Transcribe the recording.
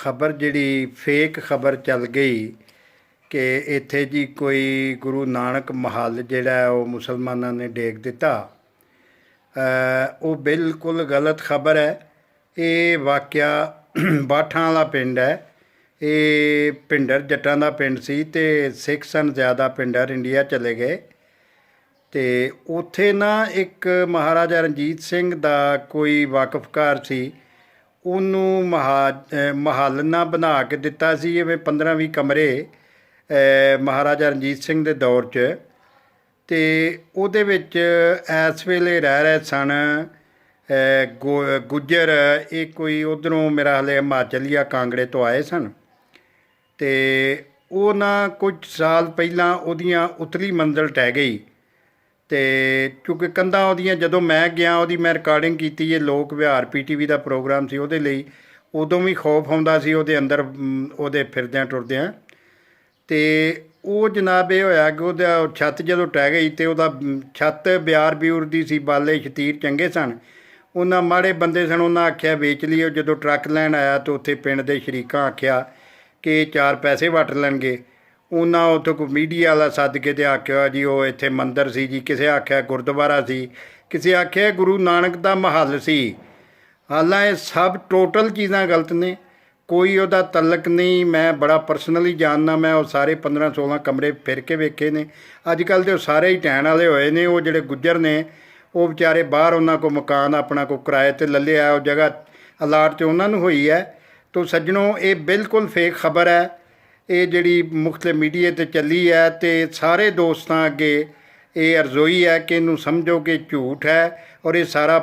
खबर जिहड़ी फेक खबर चल गई कि इत्थे जी कोई गुरु नानक महल जिहड़ा वो मुसलमानां ने डेग दिता, वो बिल्कुल गलत खबर है। ये वाक़या बाठां वाला पिंड है। ये भिंडर जट्टां दा पिंड सी ते सिख सन ज़्यादा पिंडर इंडिया चले गए। तो उत्थे ना एक महाराजा रणजीत सिंह दा कोई वाकफकार सी, ਉਹਨੂੰ ਮਹੱਲ ਨਾ ਬਣਾ ਕੇ ਦਿੱਤਾ ਸੀ ਜਿਵੇਂ 15-20 ਕਮਰੇ ਮਹਾਰਾਜਾ ਰਣਜੀਤ ਸਿੰਘ ਦੇ ਦੌਰ 'ਚ। ਅਤੇ ਉਹਦੇ ਵਿੱਚ ਇਸ ਵੇਲੇ ਰਹਿ ਰਹੇ ਸਨ ਗੁੱਜਰ। ਇਹ ਕੋਈ ਉੱਧਰੋਂ ਮੇਰਾ ਹਾਲੇ ਹਿਮਾਚਲ ਜਾਂ ਕਾਂਗੜੇ ਤੋਂ ਆਏ ਸਨ। ਅਤੇ ਉਹ ਨਾ ਕੁਝ ਸਾਲ ਪਹਿਲਾਂ ਉਹਦੀਆਂ ਉਤਲੀ ਮੰਜ਼ਿਲ ਟਹਿ ਗਈ। ਅਤੇ ਕਿਉਂਕਿ ਕੰਧਾਂ ਉਹਦੀਆਂ ਜਦੋਂ ਮੈਂ ਗਿਆ ਉਹਦੀ ਮੈਂ ਰਿਕਾਰਡਿੰਗ ਕੀਤੀ। ਇਹ ਲੋਕ ਵਿਹਾਰ PTV ਦਾ ਪ੍ਰੋਗਰਾਮ ਸੀ, ਉਹਦੇ ਲਈ ਉਦੋਂ ਵੀ ਖੌਫ ਆਉਂਦਾ ਸੀ ਉਹਦੇ ਅੰਦਰ ਉਹਦੇ ਫਿਰਦਿਆਂ ਟੁਰਦਿਆਂ। ਅਤੇ ਉਹ ਜਨਾਬ ਇਹ ਹੋਇਆ ਕਿ ਉਹਦਾ ਛੱਤ ਜਦੋਂ ਟਹਿ ਗਈ ਅਤੇ ਉਹਦਾ ਛੱਤ ਬਿਆਰ ਬਿਊਰ ਦੀ ਸੀ, ਬਾਲੇ ਸ਼ਤੀਰ ਚੰਗੇ ਸਨ। ਉਹਨਾਂ ਮਾੜੇ ਬੰਦੇ ਸਨ, ਉਹਨਾਂ ਆਖਿਆ ਵੇਚ ਲਈਏ। ਜਦੋਂ ਟਰੱਕ ਲੈਣ ਆਇਆ ਤਾਂ ਉੱਥੇ ਪਿੰਡ ਦੇ ਸ਼ਰੀਕਾਂ ਆਖਿਆ ਕਿ 4 ਪੈਸੇ ਵੱਟ ਲੈਣਗੇ। ਉਹਨਾਂ ਉੱਥੋਂ ਕੋਈ ਮੀਡੀਆ ਵਾਲਾ ਸੱਦ ਕੇ ਅਤੇ ਆਖਿਆ ਜੀ ਉਹ ਇੱਥੇ ਮੰਦਰ ਸੀ ਜੀ, ਕਿਸੇ ਆਖਿਆ ਗੁਰਦੁਆਰਾ ਸੀ, ਕਿਸੇ ਆਖਿਆ ਗੁਰੂ ਨਾਨਕ ਦਾ ਮਹੱਲ ਸੀ। ਹਾਲਾਂ ਇਹ ਸਭ ਟੋਟਲ ਚੀਜ਼ਾਂ ਗਲਤ ਨੇ, ਕੋਈ ਉਹਦਾ ਤਲਕ ਨਹੀਂ। ਮੈਂ ਬੜਾ ਪਰਸਨਲੀ ਜਾਣਦਾ, ਮੈਂ ਉਹ ਸਾਰੇ 15-16 ਕਮਰੇ ਫਿਰ ਕੇ ਵੇਖੇ ਨੇ। ਅੱਜ ਕੱਲ੍ਹ ਤਾਂ ਉਹ ਸਾਰੇ ਹੀ ਢਹਿਣ ਵਾਲੇ ਹੋਏ ਨੇ। ਉਹ ਜਿਹੜੇ ਗੁੱਜਰ ਨੇ ਉਹ ਵਿਚਾਰੇ ਬਾਹਰ ਉਹਨਾਂ ਕੋਲ ਮਕਾਨ ਆਪਣਾ ਕੋਈ ਕਿਰਾਏ 'ਤੇ ਲੈ ਲਿਆ, ਉਹ ਜਗ੍ਹਾ ਅਲਾਟ 'ਚ ਉਹਨਾਂ ਨੂੰ ਹੋਈ ਹੈ। ਤੋ ਸੱਜਣੋ, ਇਹ ਬਿਲਕੁਲ ਫੇਕ ਖਬਰ ਹੈ। ਇਹ ਜਿਹੜੀ ਮੁਖਤਲਿਫ ਮੀਡੀਆ 'ਤੇ ਚੱਲੀ ਹੈ ਅਤੇ ਸਾਰੇ ਦੋਸਤਾਂ ਅੱਗੇ ਇਹ ਅਰਜ਼ੋਈ ਹੈ ਕਿ ਇਹਨੂੰ ਸਮਝੋ ਕਿ ਝੂਠ ਹੈ ਔਰ ਇਹ ਸਾਰਾ